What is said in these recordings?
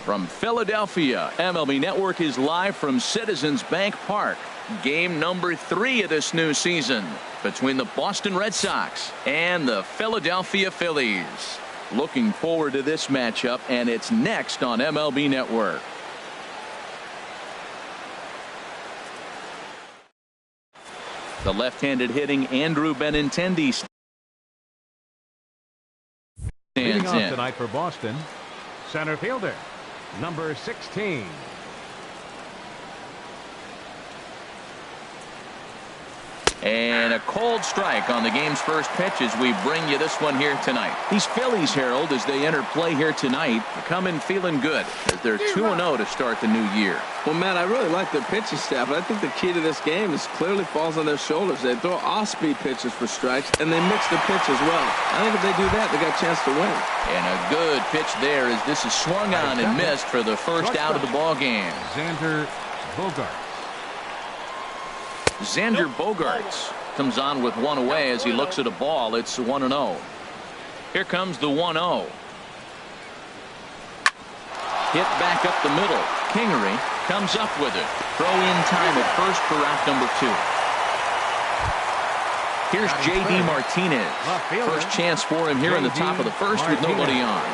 From Philadelphia, MLB Network is live from Citizens Bank Park. Game number 3 of this new season between the Boston Red Sox and the Philadelphia Phillies. Looking forward to this matchup, and it's next on MLB Network. The left-handed hitting Andrew Benintendi stands Leading off in. tonight for Boston, center fielder, number 16. And a cold strike on the game's first pitch as we bring you this one here tonight. These Phillies, Harold, as they enter play here tonight, come in feeling good as they're 2-0 to start the new year. Well, Matt, I really like their pitching staff, but I think the key to this game is clearly falls on their shoulders. They throw off-speed pitches for strikes, and they mix the pitch as well. I think if they do that, they got a chance to win. And a good pitch there as this is swung on and missed for the first out of the ball game. Xander Bogaerts comes on with one away as he looks at a ball. It's 1-0. Here comes the 1-0. Hit back up the middle. Kingery comes up with it. Throw in time at first for out number 2. Here's J.D. Martinez. First chance for him here in the top of the first with nobody on.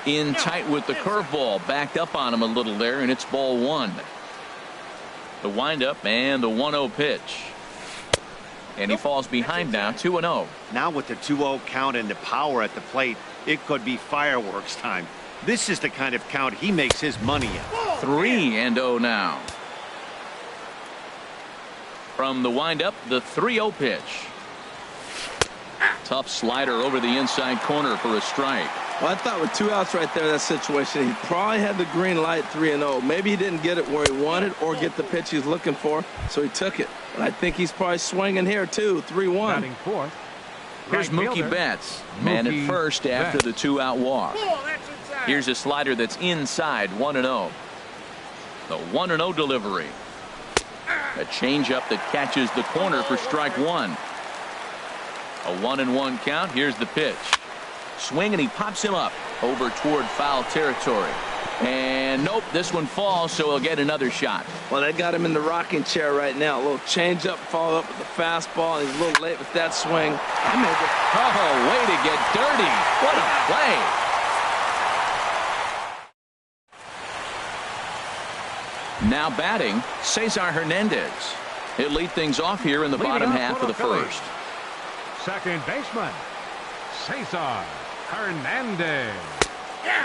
In tight with the curveball, backed up on him a little there, and it's ball 1. The windup and the 1-0 pitch. And he falls behind now, 2-0. Now with the 2-0 count and the power at the plate, it could be fireworks time. This is the kind of count he makes his money in. 3-0 now. From the windup, the 3-0 pitch. Tough slider over the inside corner for a strike. Well, I thought with 2 outs right there in that situation, he probably had the green light 3-0. Maybe he didn't get it where he wanted or get the pitch he's looking for, so he took it. But I think he's probably swinging here, too, 3-1. Here's Mookie Betts, man at first after the 2-out walk. Here's a slider that's inside, 1-0. The 1-0 delivery. A changeup that catches the corner for strike 1. A 1-1 count. Here's the pitch. Swing, and he pops him up over toward foul territory. And nope, this one falls, so he'll get another shot. Well, they got him in the rocking chair right now. A little changeup, followed up with the fastball, and he's a little late with that swing. I made it. Oh, way to get dirty. What a play. Now batting, Cesar Hernandez. He'll lead things off here in the bottom half of the first. Second baseman, Cesar Hernandez.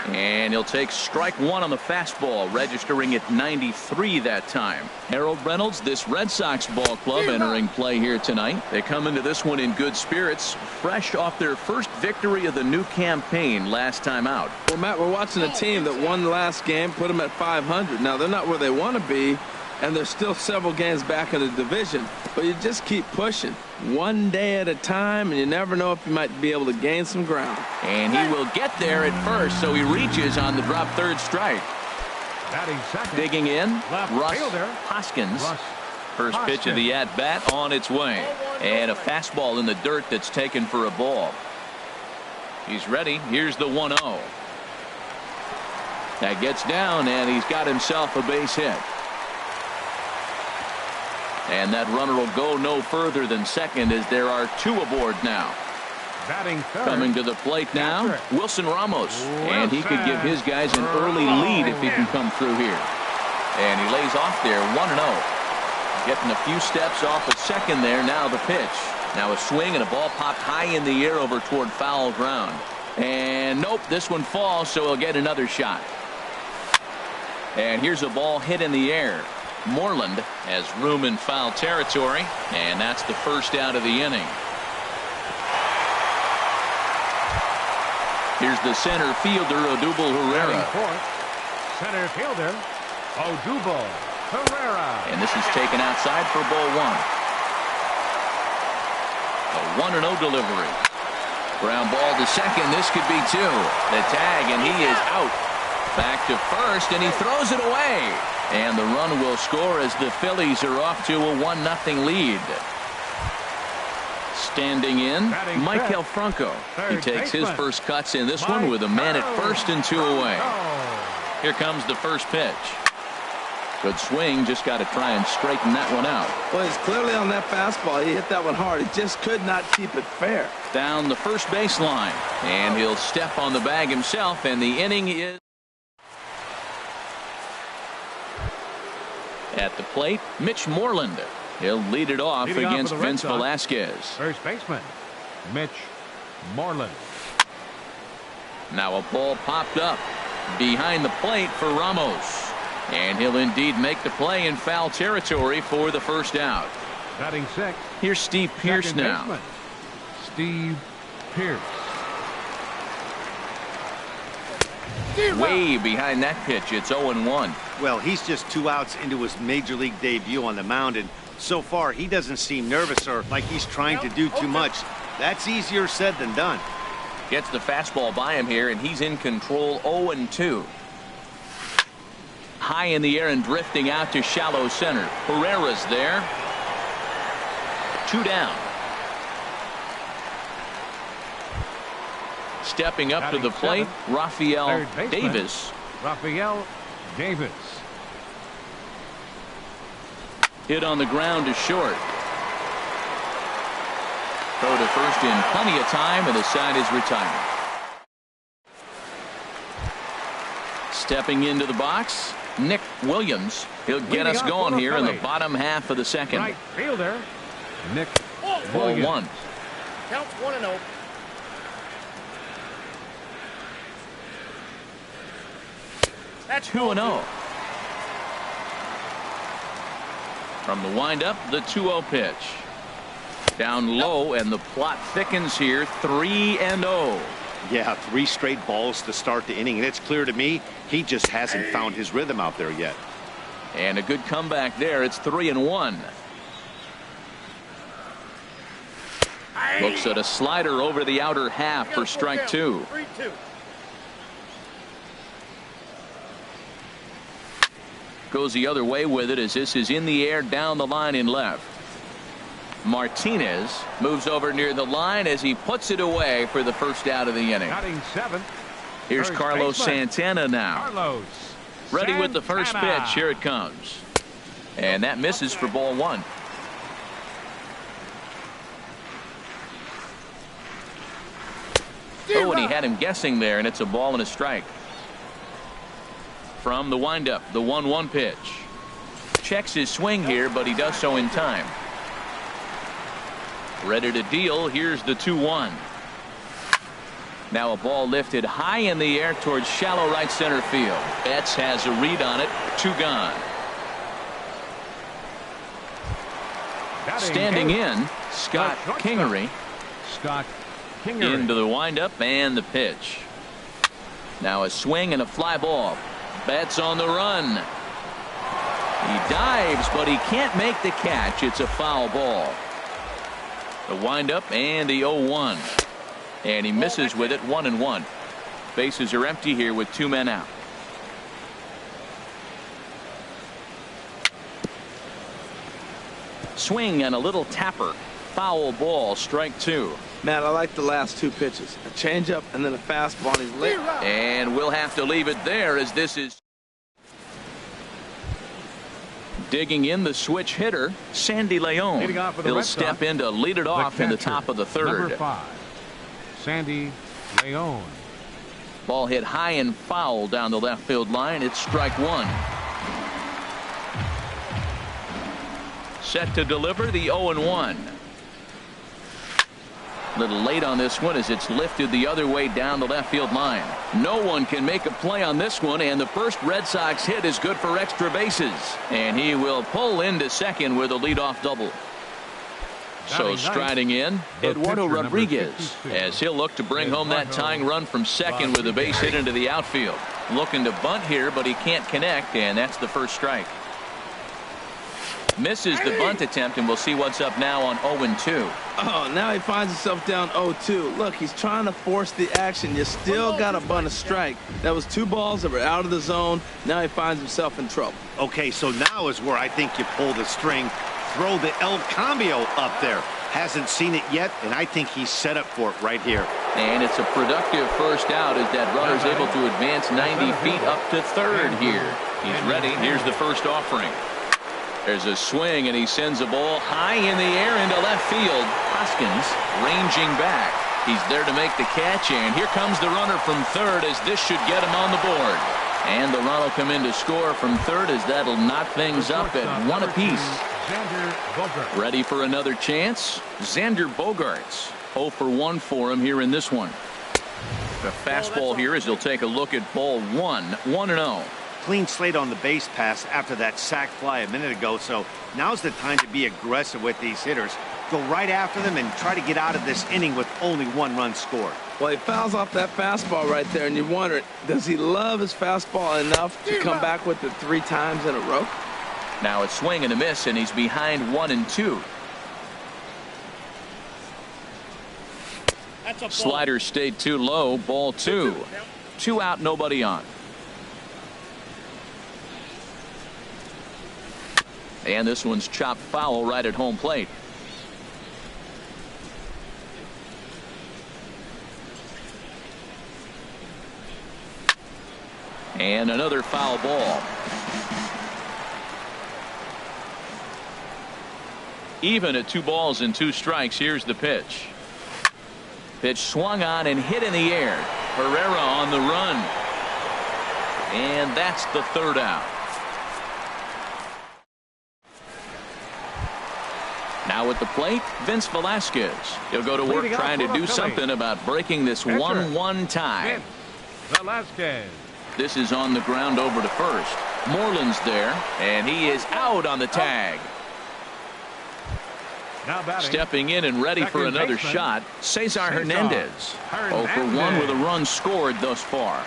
And he'll take strike one on the fastball, registering at 93 that time. Harold Reynolds, this Red Sox ball club entering play here tonight. They come into this one in good spirits, fresh off their first victory of the new campaign last time out. Well, Matt, we're watching a team that won the last game, put them at 500. Now, they're not where they want to be, and there's still several games back in the division, but you just keep pushing one day at a time, and you never know if you might be able to gain some ground. And he will get there at first, so he reaches on the drop third strike. Batting second, digging in, left Russ fielder, Hoskins. Russ First pitch of the at-bat on its way. And a fastball in the dirt that's taken for a ball. He's ready. Here's the 1-0. That gets down, and he's got himself a base hit. And that runner will go no further than second as there are two aboard now. Batting third, coming to the plate now, Wilson Ramos. And he could give his guys an early lead if he can come through here. And he lays off there, 1-0. Getting a few steps off at second there. Now the pitch. Now a swing and a ball popped high in the air over toward foul ground. And nope, this one falls, so he'll get another shot. And here's a ball hit in the air. Moreland has room in foul territory, and that's the first out of the inning. Here's the center fielder, Odubel Herrera. Fourth, center fielder, Odubel Herrera. And this is taken outside for ball one. A 1-0 delivery. Ground ball to second. This could be two. The tag, and he is out. Back to first, and he throws it away. And the run will score as the Phillies are off to a 1-0 lead. Standing in, Michael Franco. He takes his first cuts in this one with a man at first and two away. Here comes the first pitch. Good swing, just got to try and straighten that one out. Well, he's clearly on that fastball. He hit that one hard. He just could not keep it fair. Down the first baseline, and he'll step on the bag himself, and the inning is at the plate. Mitch Moreland. He'll lead it off against Vince Velasquez. First baseman, Mitch Moreland. Now a ball popped up behind the plate for Ramos. And he'll indeed make the play in foul territory for the first out. Batting sixth. Here's Steve Pearce now. Baseman, Steve Pearce. Way behind that pitch. It's 0-1. Well, he's just 2 outs into his major league debut on the mound, and so far he doesn't seem nervous or like he's trying to do too much. That's easier said than done. Gets the fastball by him here, and he's in control. 0-2. High in the air and drifting out to shallow center. Herrera's there. 2 down. Stepping up to the plate, Rafael Davis. Rafael Davis. Hit on the ground to short. Throw to first in plenty of time, and the side is retired. Stepping into the box, Nick Williams. He'll get us going here in the bottom half of the second. Right fielder, Nick Ball Williams. 1. Counts 1-0. That's 2-0. From the windup, the 2-0 pitch. Down low, and the plot thickens here. 3-0. Yeah, 3 straight balls to start the inning, and it's clear to me he just hasn't found his rhythm out there yet. And a good comeback there. It's 3-1. Looks at a slider over the outer half for strike 2. 3-2. Goes the other way with it as this is in the air down the line in left. Martinez moves over near the line as he puts it away for the first out of the inning. Batting seventh. Here's First Carlos baseman, Santana now. Carlos Ready with the first Santana. pitch. Here it comes. And that misses for ball 1. Oh, and he had him guessing there, and it's a ball and a strike. From the windup, the 1-1 pitch. Checks his swing here, but he does so in time. Ready to deal. Here's the 2-1. Now a ball lifted high in the air towards shallow right center field. Betts has a read on it. 2 gone. Standing in, Scott Kingery. Scott Kingery. Into the windup and the pitch. Now a swing and a fly ball. Betts on the run. He dives, but he can't make the catch. It's a foul ball. The windup and the 0-1. And he misses with it. 1-1. Bases are empty here with 2 men out. Swing and a little tapper. Foul ball. Strike 2. Matt, I like the last 2 pitches. A changeup and then a fastball. And he's late. And we'll have to leave it there as this is. Digging in the switch hitter, Sandy Leon. He'll step in to lead it off in the top of the 3rd. Number 5, Sandy Leon. Ball hit high and foul down the left field line. It's strike 1. Set to deliver the 0-1. A little late on this one as it's lifted the other way down the left field line. No one can make a play on this one, and the first Red Sox hit is good for extra bases. And he will pull into second with a leadoff double. So striding in, Eduardo Rodriguez, as he'll look to bring home that tying run from second with a base hit into the outfield. Looking to bunt here, but he can't connect, and that's the first strike. Misses the bunt attempt, and we'll see what's up now on 0-2. Oh, now he finds himself down 0-2. Look, he's trying to force the action. You still got to bunt a strike. That was 2 balls that were out of the zone. Now he finds himself in trouble. Okay, so now is where I think you pull the string. Throw the El Cambio up there. Hasn't seen it yet, and I think he's set up for it right here. And it's a productive first out as that runner's able to advance 90 feet up to 3rd here. He's ready. Here's the first offering. There's a swing, and he sends a ball high in the air into left field. Hoskins ranging back. He's there to make the catch, and here comes the runner from 3rd as this should get him on the board. And the run will come in to score from 3rd as that'll knock things up at 1 apiece. Ready for another chance? Xander Bogaerts. 0 for 1 for him here in this one. The fastball here as he'll take a look at ball 1. 1-0. Clean slate on the base pass after that sac fly a minute ago, so now's the time to be aggressive with these hitters. Go right after them and try to get out of this inning with only 1 run scored. Well, he fouls off that fastball right there, and you wonder, does he love his fastball enough to come back with it 3 times in a row? Now a swing and a miss, and he's behind 1-2. Slider stayed too low. Ball 2. 2 out, nobody on. And this one's chopped foul right at home plate. And another foul ball. Even at 2 balls and 2 strikes. Here's the pitch. Pitch swung on and hit in the air. Herrera on the run. And that's the 3rd out. Now at the plate, Vince Velasquez. He'll go to work trying to do something about breaking this 1-1 tie. Velasquez. This is on the ground over to first. Moreland's there, and he is out on the tag. Stepping in and ready for another shot, Cesar Hernandez. 0 for 1 with a run scored thus far.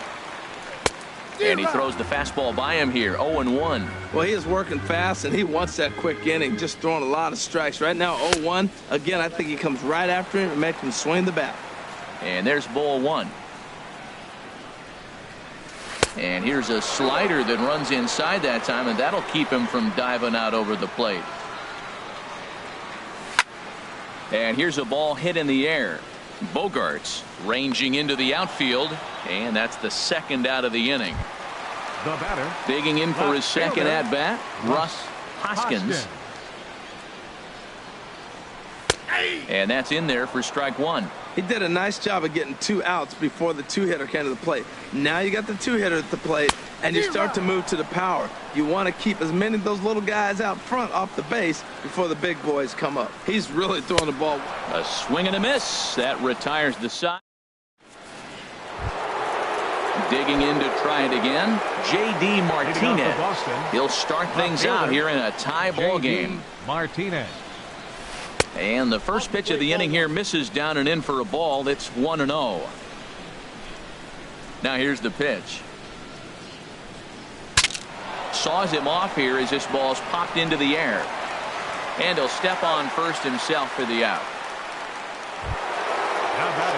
And he throws the fastball by him here. 0-1. Well, he is working fast, and he wants that quick inning, just throwing a lot of strikes. Right now, 0-1. Again, I think he comes right after him and makes him swing the bat. And there's ball 1. And here's a slider that runs inside that time, and that'll keep him from diving out over the plate. And here's a ball hit in the air. Bogaerts ranging into the outfield, and that's the 2nd out of the inning. The batter, digging in for his second at bat, Russ Hoskins. And that's in there for strike 1. He did a nice job of getting 2 outs before the 2-hitter came to the plate. Now you got the 2-hitter at the plate, and you start to move to the power. You want to keep as many of those little guys out front off the base before the big boys come up. He's really throwing the ball. A swing and a miss. That retires the side. Digging in to try it again, J.D. Martinez. He'll start things out here in a tie ball game. Martinez. And the first pitch of the inning here misses down and in for a ball. It's 1-0. Now here's the pitch. Saws him off here as this ball's popped into the air. And he'll step on first himself for the out.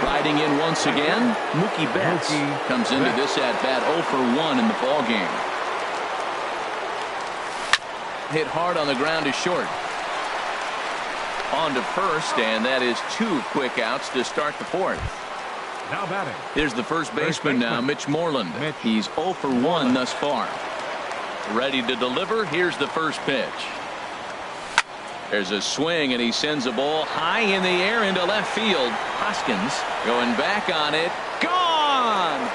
Riding in once again, Mookie Betts comes into this at-bat 0 for 1 in the ball game. Hit hard on the ground to short. On to first, and that is 2 quick outs to start the 4th. Now batting. Here's the first baseman now, Mitch Moreland. He's 0 for 1 thus far. Ready to deliver. Here's the first pitch. There's a swing, and he sends a ball high in the air into left field. Hoskins going back on it. Gone!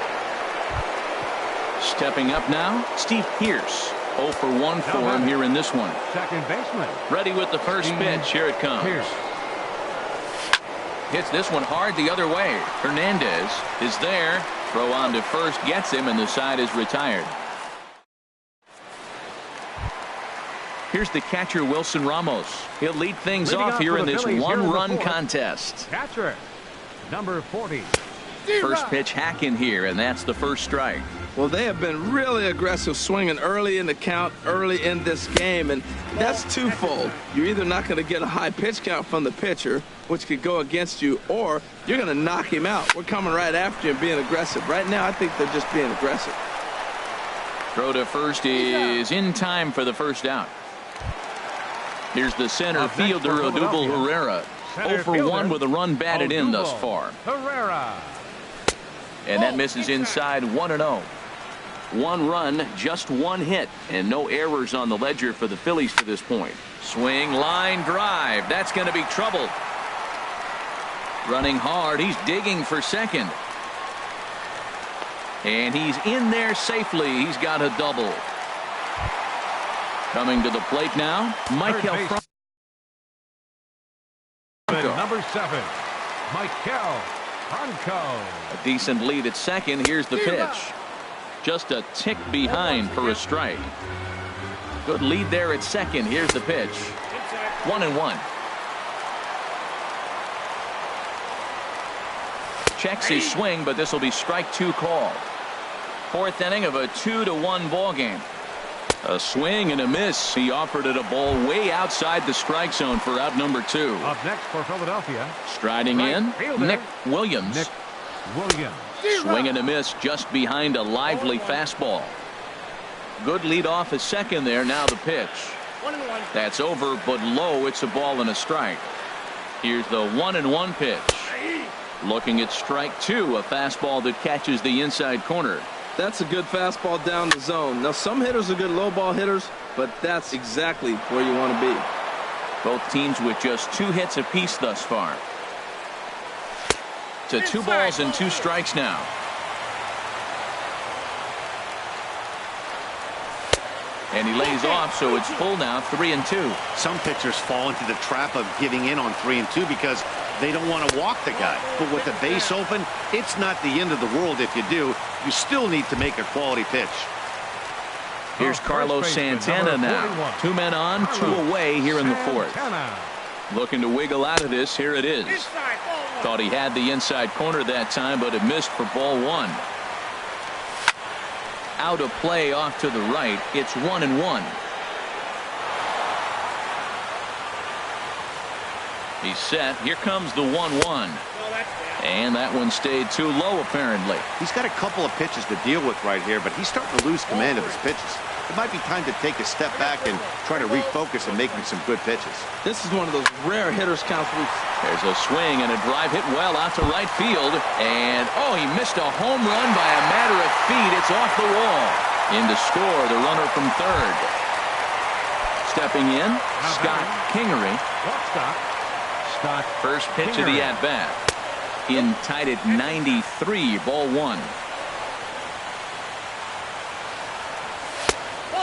Stepping up now, Steve Pearce. 0 for 1 for him here in this one. Second baseman. Ready with the first pitch. Here it comes. Pierce. Hits this one hard the other way. Hernandez is there. Throw on to first gets him, and the side is retired. Here's the catcher, Wilson Ramos. He'll lead things off here in this one-run contest. Catcher, number 40. First pitch hack in here, and that's the first strike. Well, they have been really aggressive swinging early in the count, early in this game, and that's twofold. You're either not going to get a high pitch count from the pitcher, which could go against you, or you're going to knock him out. We're coming right after you and being aggressive. Right now, I think they're just being aggressive. Throw to first is in time for the first out. Here's the center fielder, Odubel Herrera. 0 for 1 with a run batted in thus far. Herrera. And that misses inside 1-0. 1 run, just 1 hit, and no errors on the ledger for the Phillies to this point. Swing, line drive. That's going to be trouble. Running hard. He's digging for second. And he's in there safely. He's got a double. Coming to the plate now, Michael Franco. Number 7, Michael Franco. A decent lead at second. Here's the pitch. Just a tick behind for a strike. Good lead there at second. Here's the pitch. 1-1. Checks his swing, but this will be strike 2 call. 4th inning of a 2-1 ball game. A swing and a miss. He offered it a ball way outside the strike zone for out number 2. Up next for Philadelphia. Striding in, Nick Williams. Swing and a miss just behind a lively fastball. Good lead off a second there. Now the pitch. 1-1. That's over, but low. It's a ball and a strike. Here's the 1-1 pitch. Looking at strike 2, a fastball that catches the inside corner. That's a good fastball down the zone. Now, some hitters are good low ball hitters, but that's exactly where you want to be. Both teams with just 2 hits apiece thus far. To 2 balls and 2 strikes now. And he lays off, so it's full now, 3-2. Some pitchers fall into the trap of giving in on 3-2 because they don't want to walk the guy. But with the base open, it's not the end of the world if you do. You still need to make a quality pitch. Here's Carlos Santana now. 2 men on, 2 away here in the 4th. Looking to wiggle out of this. Here it is. Thought he had the inside corner that time, but it missed for ball 1. Out of play off to the right. It's 1-1. He's set. Here comes the 1-1. And that one stayed too low, apparently. He's got a couple of pitches to deal with right here, but he's starting to lose command of his pitches. It might be time to take a step back and try to refocus and make him some good pitches. This is one of those rare hitters counts. There's a swing and a drive hit well out to right field. And, oh, he missed a home run by a matter of feet. It's off the wall. In to score, the runner from third. Stepping in, Scott Kingery. Scott First pitch of the at-bat. in tied at 93, ball one.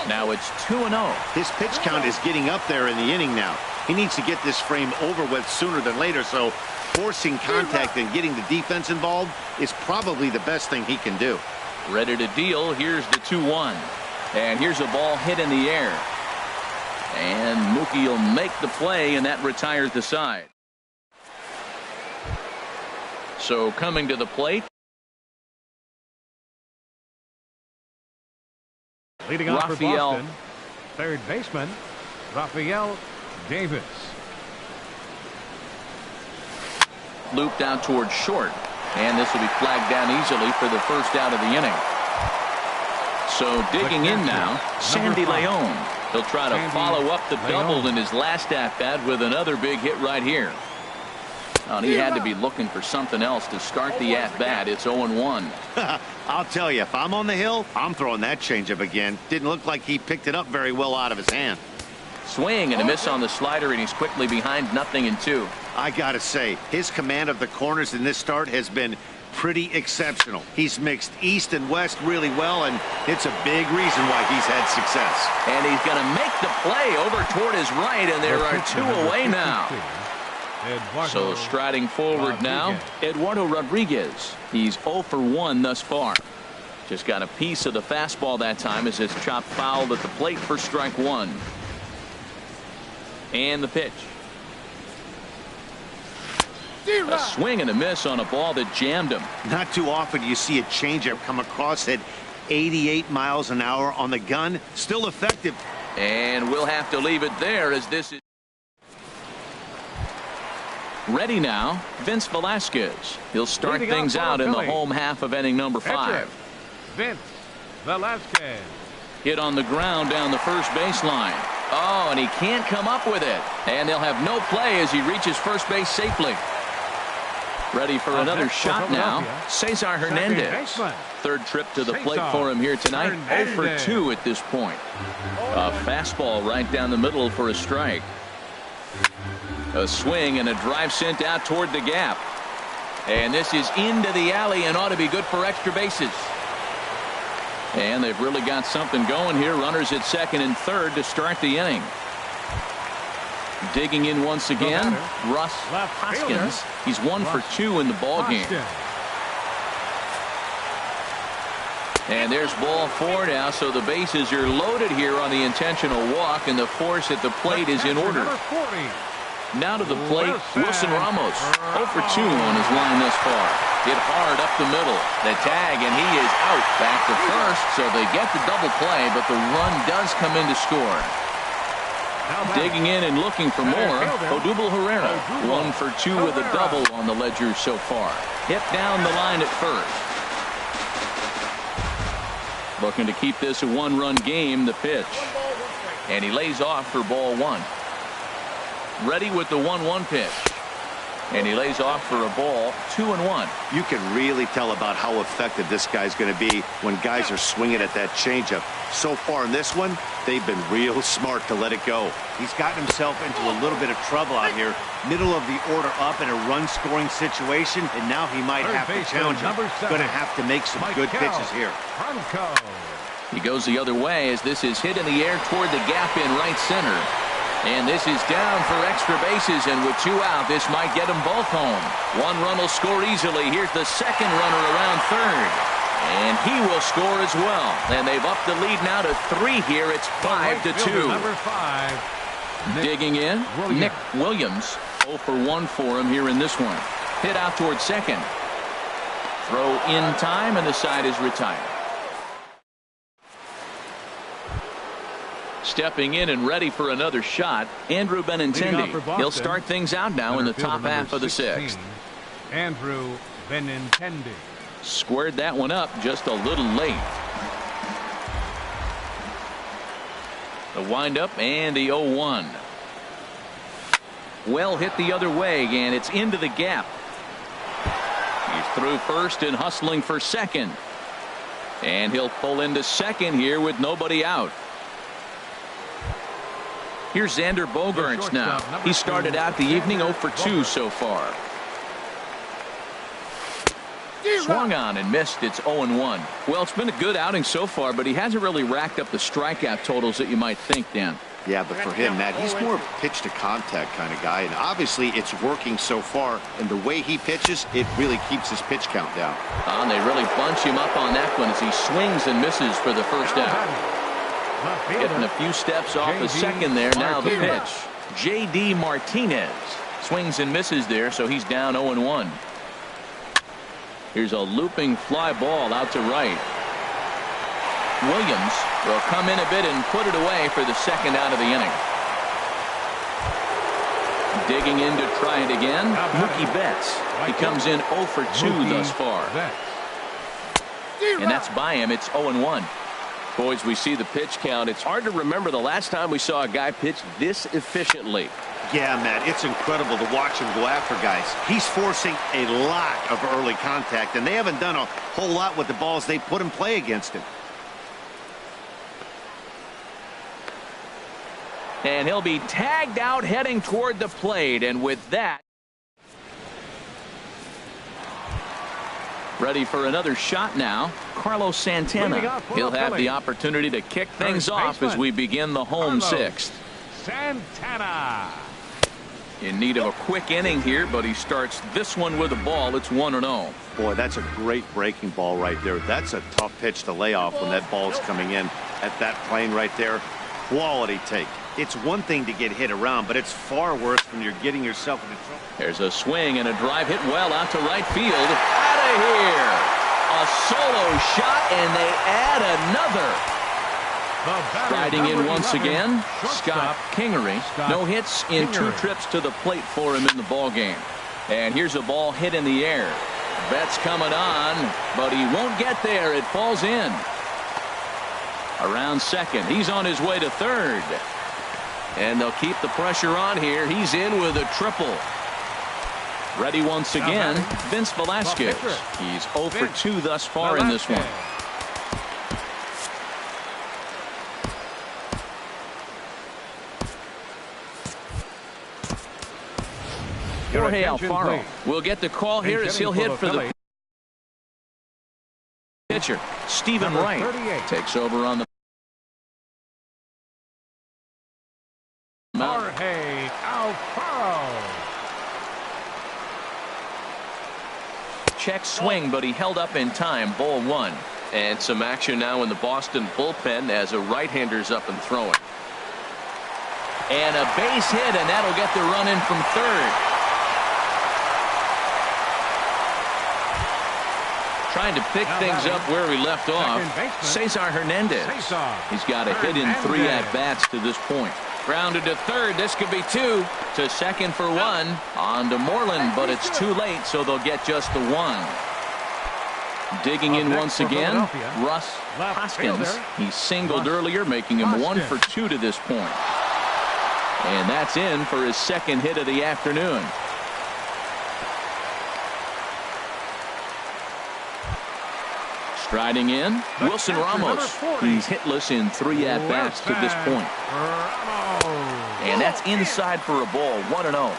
Now it's 2-0. His pitch count is getting up there in the inning now. He needs to get this frame over with sooner than later, so forcing contact and getting the defense involved is probably the best thing he can do. Ready to deal. Here's the 2-1. And here's a ball hit in the air. And Mookie will make the play, and that retires the side. So coming to the plate, leading off for Rafael. Boston, third baseman Rafael Davis. Looped out towards short, and this will be flagged down easily for the first out of the inning. So digging in now, Sandy Leon. He'll try to follow up the double in his last at-bat with another big hit right here. And he had to be looking for something else to start the at-bat. It's 0-1. I'll tell you, if I'm on the hill, I'm throwing that changeup again. Didn't look like he picked it up very well out of his hand. Swing and a miss on the slider, and he's quickly behind 0-2. I gotta say, his command of the corners in this start has been pretty exceptional. He's mixed east and west really well, and it's a big reason why he's had success. And he's going to make the play over toward his right, and there are two away now. So striding forward now, Eduardo Rodriguez. He's 0 for 1 thus far. Just got a piece of the fastball that time as it's chopped foul at the plate for strike one. And the pitch. A swing and a miss on a ball that jammed him. Not too often you see a changeup come across at 88 miles an hour on the gun. Still effective. And we'll have to leave it there as this is ready now. Vince Velasquez. He'll start things out in the home half of inning number 5. Vince Velasquez. Hit on the ground down the first baseline. Oh, and he can't come up with it. And they'll have no play as he reaches first base safely. Ready for another shot now. Cesar Hernandez. Third trip to the plate for him here tonight. 0 for 2 at this point. A fastball right down the middle for a strike. A swing and a drive sent out toward the gap. And this is into the alley and ought to be good for extra bases. And they've really got something going here. Runners at second and third to start the inning. Digging in once again, Russ Hoskins. He's 1 for 2 in the ball game. And there's ball 4 now, so the bases are loaded here on the intentional walk, and the force at the plate is in order. Now to the plate, Wilson Ramos. 0 for 2 on his line thus far. Hit hard up the middle. The tag, and he is out. Back to first, so they get the double play, but the run does come in to score. Digging in and looking for more, Odubel Herrera. 1 for 2 with a double on the ledger so far. Hit down the line at first. Looking to keep this a one-run game, the pitch. And he lays off for ball 1. Ready with the 1-1 pitch. And he lays off for a ball, 2-1. You can really tell about how effective this guy's going to be when guys are swinging at that changeup. So far in this one, they've been real smart to let it go. He's gotten himself into a little bit of trouble out here. Middle of the order up in a run-scoring situation, and now he might have to challenge him. Going to have to make some good pitches here. He goes the other way as this is hit in the air toward the gap in right center. And this is down for extra bases, and with 2 out, this might get them both home. 1 run will score easily. Here's the second runner around third. And he will score as well. And they've upped the lead now to 3 here. It's 5-2. Number 5. Digging in, Nick Williams. 0 for 1 for him here in this one. Hit out towards second. Throw in time, and the side is retired. Stepping in and ready for another shot, Andrew Benintendi. He'll start things out now in the top half of the 6th. Andrew Benintendi. Squared that one up just a little late. The windup and the 0-1. Well hit the other way, and it's into the gap. He's through first and hustling for second. And he'll pull into second here with nobody out. Here's Xander Bogaerts now. He started out the evening 0 for 2 so far. Swung on and missed. It's 0-1. Well, it's been a good outing so far, but he hasn't really racked up the strikeout totals that you might think, Dan. Yeah, but for him, Matt, he's more pitch to contact kind of guy, and obviously it's working so far, and the way he pitches, it really keeps his pitch count down. And they really bunch him up on that one as he swings and misses for the first out. Getting a few steps off the second there. Now the pitch. J.D. Martinez swings and misses there, so he's down 0-1. Here's a looping fly ball out to right. Williams will come in a bit and put it away for the second out of the inning. Digging in to try it again, Mookie Betts. He comes in 0 for 2 thus far. And that's by him. It's 0-1. Boys, we see the pitch count. It's hard to remember the last time we saw a guy pitch this efficiently. Yeah, Matt, it's incredible to watch him go after guys. He's forcing a lot of early contact, and they haven't done a whole lot with the balls they put in play against him. And he'll be tagged out heading toward the plate. And with that, ready for another shot now, Carlos Santana. He'll have the opportunity to kick things off as we begin the home sixth. Santana. In need of a quick inning here, but he starts this one with a ball. It's 1-0. Boy, that's a great breaking ball right there. That's a tough pitch to lay off when that ball's coming in at that plane right there. Quality take. It's one thing to get hit around, but it's far worse when you're getting yourself into trouble. There's a swing and a drive hit well out to right field. Out of here. A solo shot, and they add another. Riding in once again, Scott Kingery. No hits in 2 trips to the plate for him in the ball game. And here's a ball hit in the air. Betts coming on, but he won't get there. It falls in. Around second. He's on his way to third. And they'll keep the pressure on here. He's in with a triple. Ready once again, Vince Velasquez. He's 0 for 2 thus far in this one. Jorge Alfaro will get the call here as he'll hit for the pitcher. Stephen Wright takes over on the Jorge Alfaro. check swing, but he held up in time. Ball 1. And some action now in the Boston bullpen as a right-hander's up and throwing. And a base hit, and that'll get the run in from third. Trying to pick things up where we left off. Cesar Hernandez. He's got a hit in 3 at-bats to this point. Grounded to third. This could be 2. To second for 1. On to Moreland, but it's too late, so they'll get just the 1. Digging in once again, Russ Hoskins. He singled earlier, making him 1 for 2 to this point. And that's in for his second hit of the afternoon. Striding in, Wilson Ramos. He's hitless in 3 at-bats to this point. And that's inside for a ball, 1-0.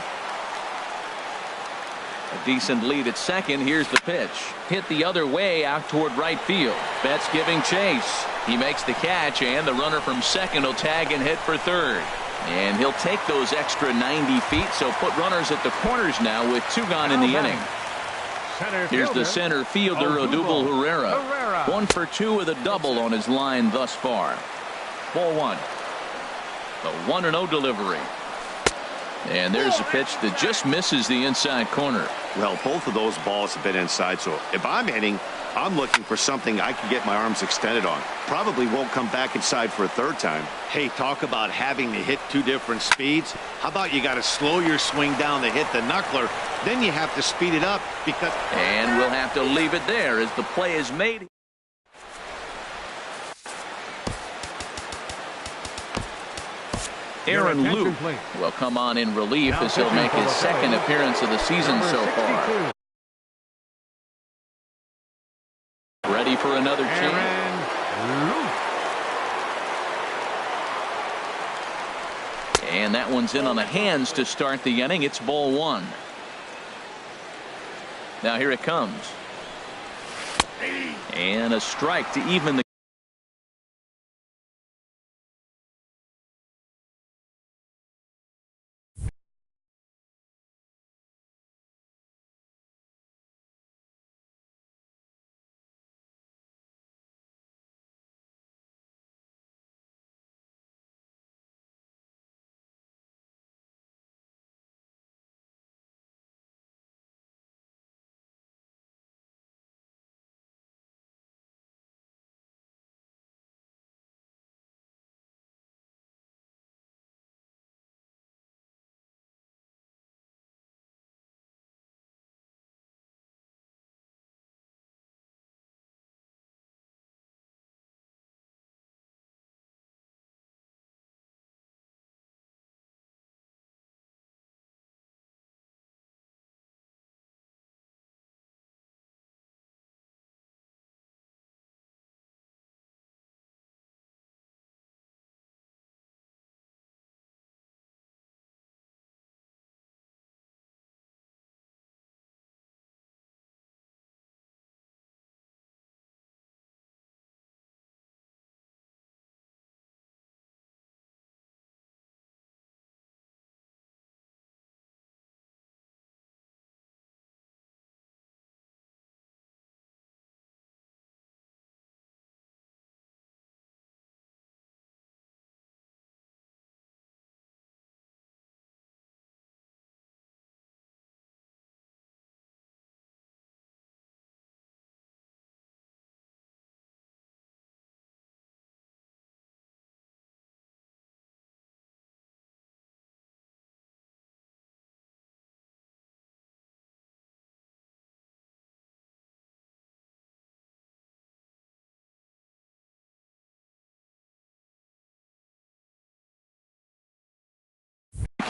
A decent lead at second. Here's the pitch. Hit the other way out toward right field. Betts giving chase. He makes the catch, and the runner from second will tag and hit for third. And he'll take those extra 90 feet, so put runners at the corners now with 2 gone in the inning. Here's the center fielder, Odubel Herrera. 1 for 2 with a double on his line thus far. Ball 1. The 1-0 delivery. And there's a pitch that just misses the inside corner. Well, both of those balls have been inside, so if I'm hitting, I'm looking for something I can get my arms extended on. Probably won't come back inside for a third time. Hey, talk about having to hit 2 different speeds. How about you got to slow your swing down to hit the knuckler, then you have to speed it up because... And we'll have to leave it there as the play is made. Aaron Luke will come on in relief as he'll make his second appearance of the season so far. Ready for another chance. And that one's in on the hands to start the inning. It's ball 1. Now here it comes. And a strike to even the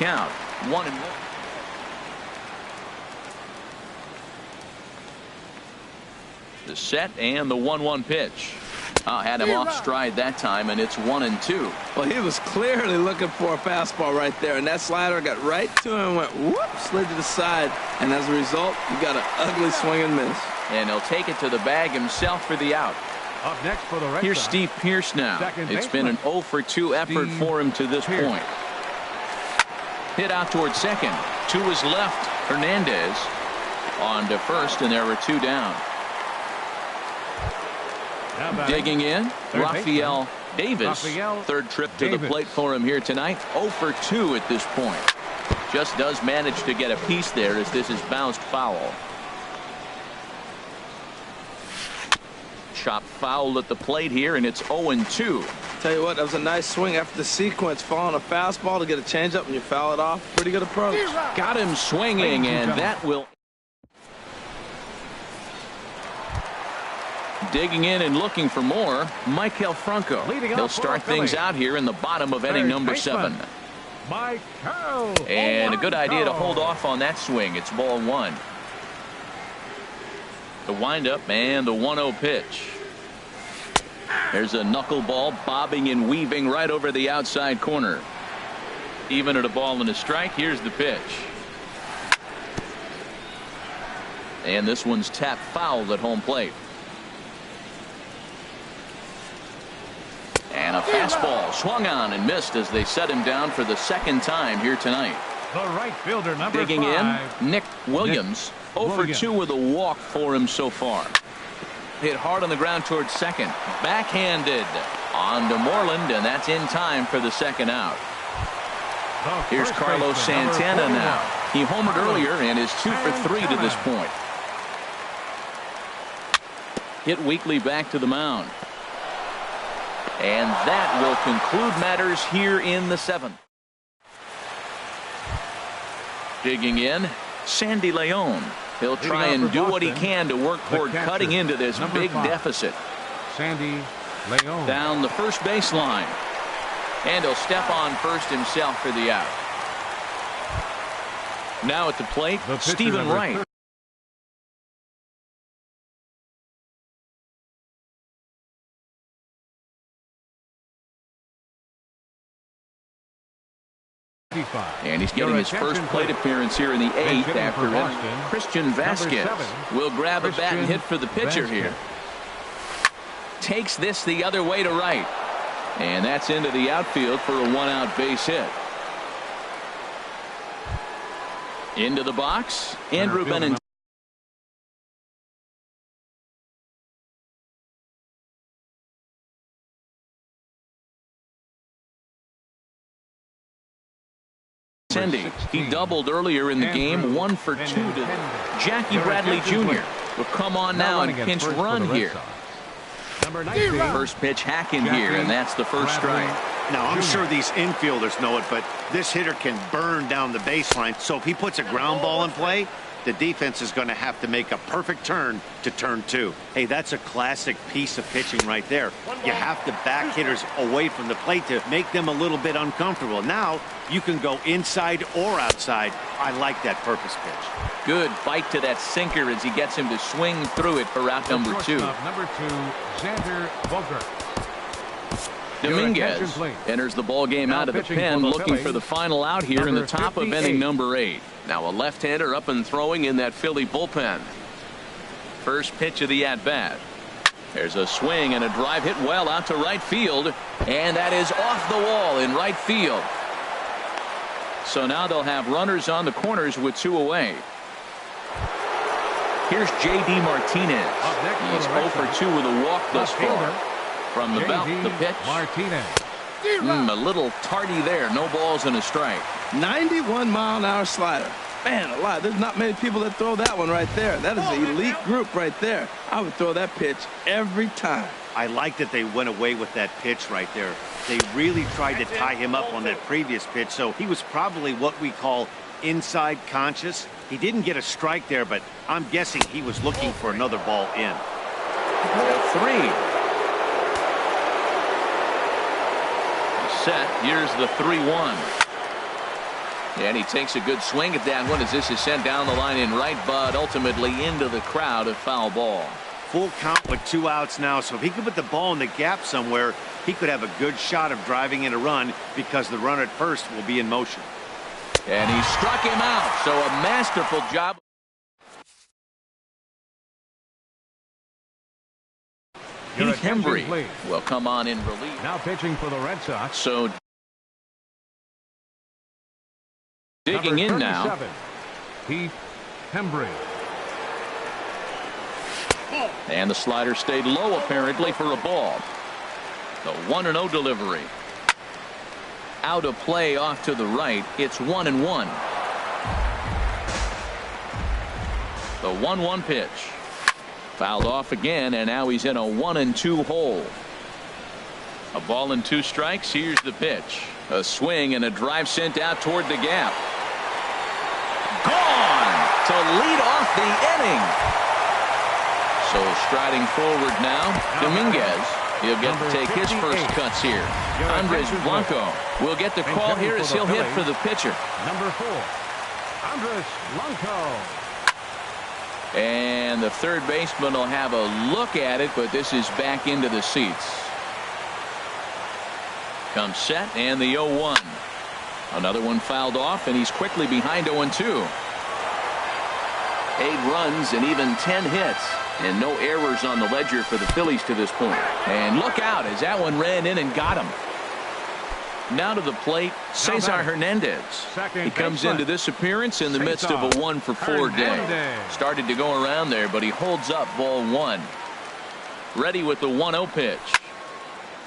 count. 1-1. The set and the 1-1 pitch. Had him off stride that time, and it's 1-2. Well, he was clearly looking for a fastball right there, and that slider got right to him and went whoop, slid to the side, and as a result, he got an ugly swing and miss. And he'll take it to the bag himself for the out. Up next for the Red Here's Sox, Steve Pearce now. It's been an 0-for-2 effort for him to this point. Hit out towards second. To his left, Hernandez on to first, and there were 2 down. Digging in, Rafael Davis. Third trip to the plate for him here tonight. 0-for-2 at this point. Just does manage to get a piece there as this is bounced foul. Chop foul at the plate here, and it's 0-2. Tell you what, that was a nice swing after the sequence, following a fastball to get a changeup and you foul it off. Pretty good approach. Got him swinging, and that will. Digging in and looking for more, Maikel Franco. He'll start things out here in the bottom of inning number 7. And a good idea to hold off on that swing. It's ball 1. The windup and the 1-0 pitch. There's a knuckleball bobbing and weaving right over the outside corner. Even at a ball and a strike, here's the pitch. And this one's tapped foul at home plate. And a fastball swung on and missed as they set him down for the second time here tonight. The right fielder, number Digging 5. in, Nick Williams. 0-for-2 with a walk for him so far. Hit hard on the ground towards second. Backhanded on to Moreland, and that's in time for the second out. Here's Carlos Santana now. He homered earlier and is 2-for-3 to this point. Hit weakly back to the mound. And that will conclude matters here in the 7th. Digging in, Sandy Leon. He'll try and do what he can to work toward cutting into this big deficit. Sandy Leon. Down the first baseline. And he'll step on first himself for the out. Now at the plate, Stephen Wright. And he's getting his first plate appearance here in the 8th after Christian Vasquez will grab a bat and hit for the pitcher here. takes this the other way to right. And that's into the outfield for a one-out base hit. Into the box, Andrew Benintendi. He doubled earlier in the game, 1 for 2 to Jackie Bradley Jr. will come on now and pinch run here. First pitch hack in here, and that's the first strike. Now, I'm sure these infielders know it, but this hitter can burn down the baseline. So if he puts a ground ball in play, the defense is going to have to make a perfect turn to turn 2. Hey, that's a classic piece of pitching right there. You have to back hitters away from the plate to make them a little bit uncomfortable. Now you can go inside or outside. I like that purpose pitch. Good bite to that sinker as he gets him to swing through it for out number 2. Number 2, Xander Bogaerts. Dominguez enters the ball game out of the pen, looking for the final out here in the top of inning number 8. Now a left-hander up and throwing in that Philly bullpen. First pitch of the at-bat. There's a swing and a drive hit well out to right field, and that is off the wall in right field. So now they'll have runners on the corners with 2 away. Here's J.D. Martinez. He's 0 for 2 with a walk thus far. From the belt, the pitch. Martinez. A little tardy there. No balls and a strike. 91-mile-an-hour slider. Man alive, there's not many people that throw that one right there. That is an elite group right there. I would throw that pitch every time. I like that they went away with that pitch right there. They really tried to tie him up on that previous pitch, so he was probably what we call inside conscious. He didn't get a strike there, but I'm guessing he was looking for another ball in. Ball 3. Set. Here's the 3-1. And he takes a good swing at that one as this is sent down the line in right, but ultimately into the crowd, a foul ball. Full count with 2 outs now, so if he could put the ball in the gap somewhere, he could have a good shot of driving in a run because the runner at first will be in motion. And he struck him out, so a masterful job. Heath Hembree will come on in relief. Now pitching for the Red Sox. So digging in now. Heath Hembree. And the slider stayed low apparently for a ball. The 1-0 delivery. Out of play off to the right. It's 1-1. The 1-1 pitch. Fouled off again, and now he's in a 1-2 hole. A ball and 2 strikes. Here's the pitch. A swing and a drive sent out toward the gap. Gone to lead off the inning. So striding forward now, Dominguez. He'll get to take his first cuts here. Andres Blanco will get the call here as he'll hit for the pitcher. Number 4, Andres Blanco. And the third baseman will have a look at it, but this is back into the seats. Comes set, and the 0-1. Another one fouled off, and he's quickly behind 0-2. 8 runs and even 10 hits. And no errors on the ledger for the Phillies to this point. And look out as that one ran in and got him. Now to the plate, Cesar Hernandez. He comes into this appearance in the midst of a 1 for 4 day. Started to go around there, but he holds up ball 1. Ready with the 1-0 pitch.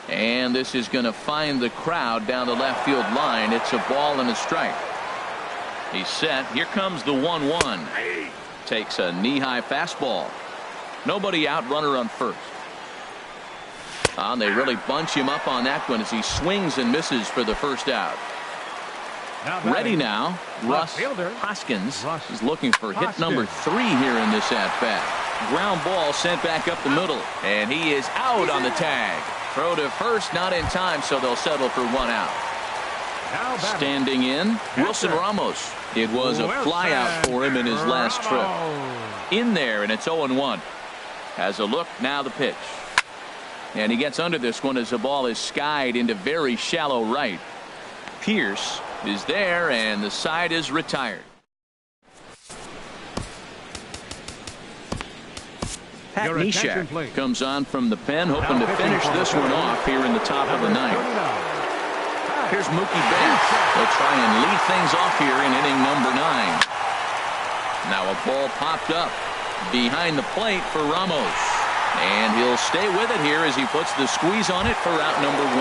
And this is going to find the crowd down the left field line. It's a ball and a strike. He's set. Here comes the 1-1. Takes a knee-high fastball. Nobody out, runner on first. They really bunch him up on that one as he swings and misses for the first out. Ready now, Russ Hoskins is looking for hit number 3 here in this at-bat. Ground ball sent back up the middle, and he is out on the tag. Throw to first, not in time, so they'll settle for 1 out. Standing in, Wilson Ramos. It was a fly out for him in his last trip. In there, and it's 0-1. Has a look, now the pitch. And he gets under this one as the ball is skied into very shallow right. Pierce is there, and the side is retired. Pat Your attention, Neshek please. comes on from the pen, hoping to finish this one off here in the top of the ninth. Here's Mookie Betts. They'll try and lead things off here in inning number 9. Now a ball popped up behind the plate for Ramos. And he'll stay with it here as he puts the squeeze on it for out number 1.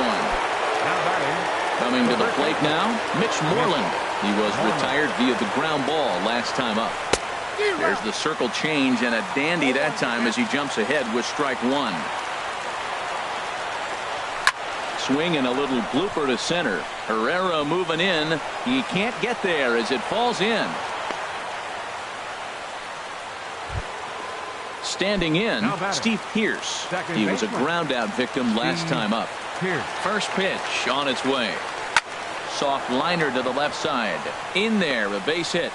Coming to the plate now, Mitch Moreland. He was retired via the ground ball last time up. There's the circle change and a dandy that time as he jumps ahead with strike 1. Swing and a little blooper to center. Herrera moving in. He can't get there as it falls in. Standing in, Steve Pearce. He was a ground out victim last time up. First pitch on its way. Soft liner to the left side. In there, a base hit.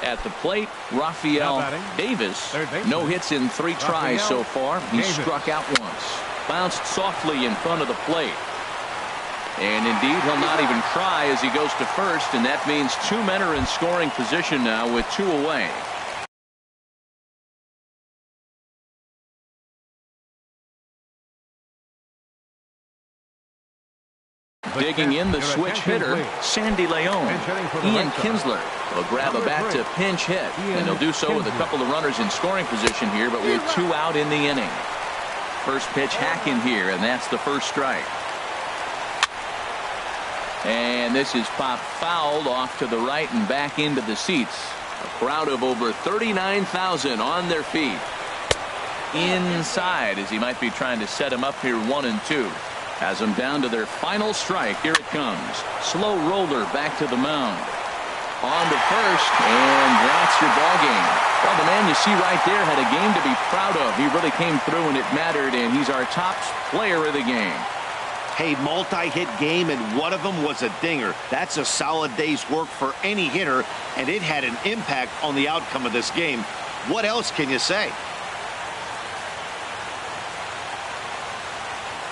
At the plate, Rafael Davis. No hits in 3 tries so far. He struck out once. Bounced softly in front of the plate. And indeed, he'll not even try as he goes to first, and that means 2 men are in scoring position now with 2 away. Digging in the switch hitter, Sandy Leon. Ian Kinsler will grab a bat to pinch hit, and he'll do so with a couple of runners in scoring position here, but with 2 out in the inning. First pitch hack in here, and that's the first strike. And this is popped fouled off to the right and back into the seats. A crowd of over 39,000 on their feet. Inside as he might be trying to set him up here 1-2. Has them down to their final strike. Here it comes. Slow roller back to the mound. On to first, and that's your ball game. Well, the man you see right there had a game to be proud of. He really came through and it mattered, and he's our top player of the game. Hey, multi-hit game, and one of them was a dinger. That's a solid day's work for any hitter, and it had an impact on the outcome of this game. What else can you say?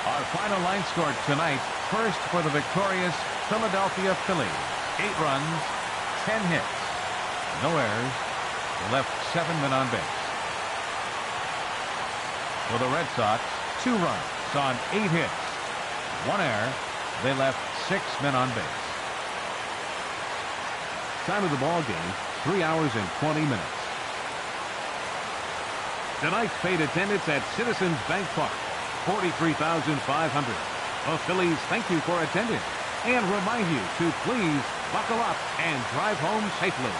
Our final line score tonight. First for the victorious Philadelphia Phillies. 8 runs, 10 hits, no errors. They left 7 men on base. For the Red Sox, 2 runs on 8 hits, 1 error. They left 6 men on base. Time of the ball game, 3 hours and 20 minutes. Tonight's paid attendance at Citizens Bank Park, 43,500. The Phillies thank you for attending and remind you to please buckle up and drive home safely.